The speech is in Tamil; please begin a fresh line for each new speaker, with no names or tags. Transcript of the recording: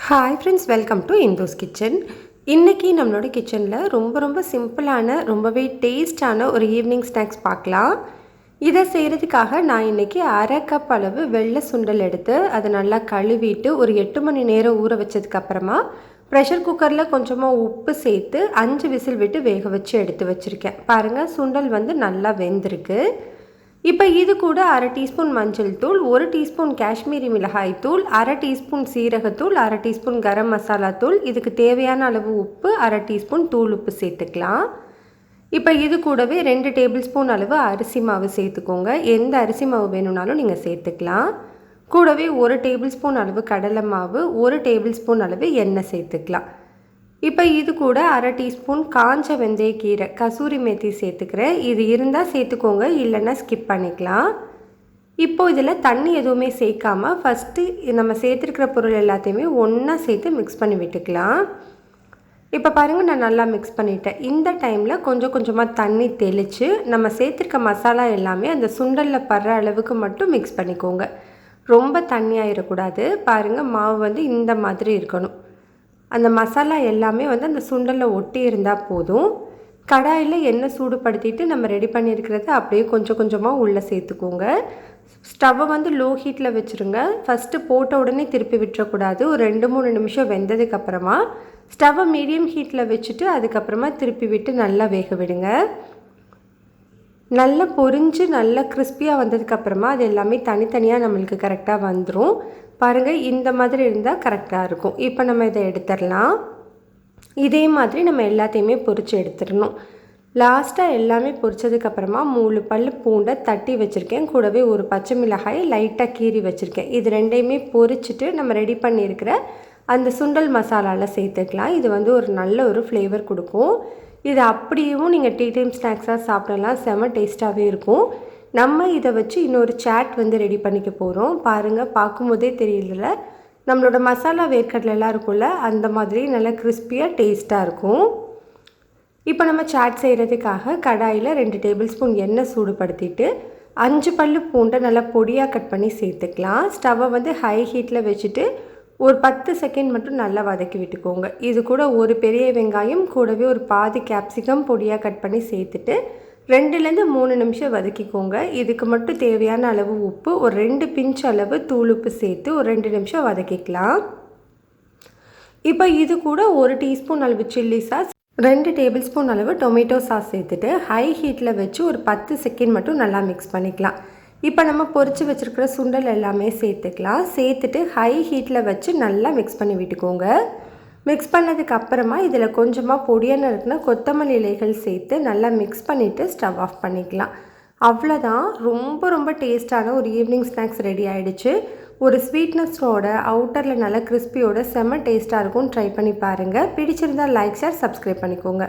Hi friends, welcome to Indhu's Kitchen. இன்றைக்கி நம்மளோட கிச்சனில் ரொம்ப சிம்பிளான ரொம்பவே டேஸ்டான ஒரு ஈவினிங் ஸ்நாக்ஸ் பார்க்கலாம். இதை செய்கிறதுக்காக நான் இன்றைக்கி அரை கப் அளவு வெள்ளை சுண்டல் எடுத்து அதை நல்லா கழுவிட்டு ஒரு 8 மணி நேரம் ஊற வச்சதுக்கப்புறமா ப்ரெஷர் குக்கரில் கொஞ்சமாக உப்பு சேர்த்து 5 விசில் விட்டு வேக வச்சு எடுத்து வச்சுருக்கேன். பாருங்கள், சுண்டல் நல்லா வெந்திருக்கு. இப்போ இது கூட அரை டீஸ்பூன் மஞ்சள் தூள், 1 டீஸ்பூன் காஷ்மீரி மிளகாய் தூள், அரை டீஸ்பூன் சீரகத்தூள், அரை டீஸ்பூன் கரம் மசாலா தூள், இதுக்கு தேவையான அளவு உப்பு, அரை டீஸ்பூன் தூள் உப்பு சேர்த்துக்கலாம். இப்போ இது கூடவே 2 டேபிள் ஸ்பூன் அளவு அரிசி மாவு சேர்த்துக்கோங்க. எந்த அரிசி மாவு வேணும்னாலும் நீங்கள் சேர்த்துக்கலாம். கூடவே 1 டேபிள் ஸ்பூன் அளவு கடலை மாவு, 1 டேபிள் ஸ்பூன் அளவு எண்ணெய் சேர்த்துக்கலாம். இப்போ இது கூட அரை டீஸ்பூன் காஞ்ச வெந்தயக்கீரை, கசூரி மேத்தி சேர்த்துக்கிறேன். இது இருந்தால் சேர்த்துக்கோங்க, இல்லைன்னா ஸ்கிப் பண்ணிக்கலாம். இப்போது இதில் தண்ணி எதுவுமே சேர்க்காமல் ஃபஸ்ட்டு நம்ம சேர்த்துருக்கிற பொருள் எல்லாத்தையுமே ஒன்றா சேர்த்து மிக்ஸ் பண்ணி விட்டுக்கலாம். இப்போ பாருங்கள், நான் நல்லா மிக்ஸ் பண்ணிட்டேன். இந்த டைமில் கொஞ்சமாக தண்ணி தெளித்து நம்ம சேர்த்துருக்க மசாலா எல்லாமே அந்த சுண்டலில் படுற அளவுக்கு மட்டும் மிக்ஸ் பண்ணிக்கோங்க. ரொம்ப தண்ணி ஆகிடக்கூடாது. பாருங்கள், மாவு இந்த மாதிரி இருக்கணும். அந்த மசாலா எல்லாமே அந்த சுண்டலில் ஒட்டி இருந்தால் போதும். கடாயில் எண்ணெய் சூடுபடுத்திட்டு நம்ம ரெடி பண்ணியிருக்கிறத அப்படியே கொஞ்சமாக உள்ளே சேர்த்துக்கோங்க. ஸ்டவ்வை லோ ஹீட்டில் வச்சுருங்க. ஃபஸ்ட்டு போட்ட உடனே திருப்பி விட்டுறக்கூடாது. ஒரு 2-3 நிமிஷம் வெந்ததுக்கப்புறமா ஸ்டவ்வை மீடியம் ஹீட்டில் வச்சுட்டு அதுக்கப்புறமா திருப்பி விட்டு நல்லா வேக விடுங்க. நல்லா பொரிஞ்சு நல்லா கிறிஸ்பியாக வந்ததுக்கப்புறமா அது எல்லாமே தனித்தனியாக நம்மளுக்கு கரெக்டாக வந்துடும். பாருங்கள், இந்த மாதிரி இருந்தால் கரெக்டாக இருக்கும். இப்போ நம்ம இதை எடுத்துடலாம். இதே மாதிரி நம்ம எல்லாத்தையுமே பொரித்து எடுத்துடணும். லாஸ்ட்டாக எல்லாமே பொரிச்சதுக்கப்புறமா 3 பல் பூண்டை தட்டி வச்சுருக்கேன். கூடவே ஒரு பச்சை மிளகாயை லைட்டாக கீறி வச்சுருக்கேன். இது ரெண்டையுமே பொரிச்சிட்டு நம்ம ரெடி பண்ணியிருக்கிற அந்த சுண்டல் மசாலாவில் சேர்த்துக்கலாம். இது ஒரு நல்ல ஒரு ஃப்ளேவர் கொடுக்கும். இது அப்படியும் நீங்கள் டீ டைம் ஸ்நாக்ஸாக சாப்பிடலாம். செம டேஸ்ட்டாகவே இருக்கும். நம்ம இதை வச்சு இன்னொரு சாட் ரெடி பண்ணிக்க போகிறோம். பாருங்கள், பார்க்கும்போதே தெரியல, நம்மளோட மசாலா வேர்க்கடலாம் இருக்கும்ல, அந்த மாதிரி நல்லா கிறிஸ்பியாக டேஸ்ட்டாக இருக்கும். இப்போ நம்ம சாட் செய்கிறதுக்காக கடாயில் 2 டேபிள் ஸ்பூன் எண்ணெய் சூடுபடுத்திட்டு 5 பல் பூண்டை நல்லா பொடியாக கட் பண்ணி சேர்த்துக்கலாம். ஸ்டவ்வை ஹை ஹீட்டில் வச்சுட்டு ஒரு 10 செகண்ட் மட்டும் நல்லா வதக்கி விட்டுக்கோங்க. இது கூட ஒரு பெரிய வெங்காயம், கூடவே ஒரு பாதி கேப்சிகம் பொடியாக கட் பண்ணி சேர்த்துட்டு 2-3 நிமிஷம் வதக்கிக்கோங்க. இதுக்கு மட்டும் தேவையான அளவு உப்பு, ஒரு 2 பிஞ்ச் அளவு தூள் உப்பு சேர்த்து ஒரு 2 நிமிஷம் வதக்கிக்கலாம். இப்போ இது கூட 1 டீஸ்பூன் அளவு சில்லி சாஸ், 2 டேபிள் ஸ்பூன் அளவு டொமேட்டோ சாஸ் சேர்த்துட்டு ஹை ஹீட்டில் வச்சு ஒரு 10 செகண்ட் மட்டும் நல்லா மிக்ஸ் பண்ணிக்கலாம். இப்போ நம்ம பொரித்து வச்சுருக்கிற சுண்டல் எல்லாமே சேர்த்துக்கலாம். சேர்த்துட்டு ஹை ஹீட்டில் வச்சு நல்லா மிக்ஸ் பண்ணி விட்டுக்கோங்க. மிக்ஸ் பண்ணதுக்கு அப்புறமா இதில் கொஞ்சமாக பொடியாக நறுக்குன கொத்தமல்லி இலைகள் சேர்த்து நல்லா மிக்ஸ் பண்ணிவிட்டு ஸ்டவ் ஆஃப் பண்ணிக்கலாம். அவ்வளோதான், ரொம்ப டேஸ்ட்டான ஒரு ஈவினிங் ஸ்நாக்ஸ் ரெடி ஆகிடுச்சு. ஒரு ஸ்வீட்னஸோட அவுட்டரில் நல்லா கிறிஸ்பியோட செம்ம டேஸ்ட்டாக இருக்கும். ட்ரை பண்ணி பாருங்கள். பிடிச்சிருந்தால் லைக், ஷேர், சப்ஸ்கிரைப் பண்ணிக்கோங்க.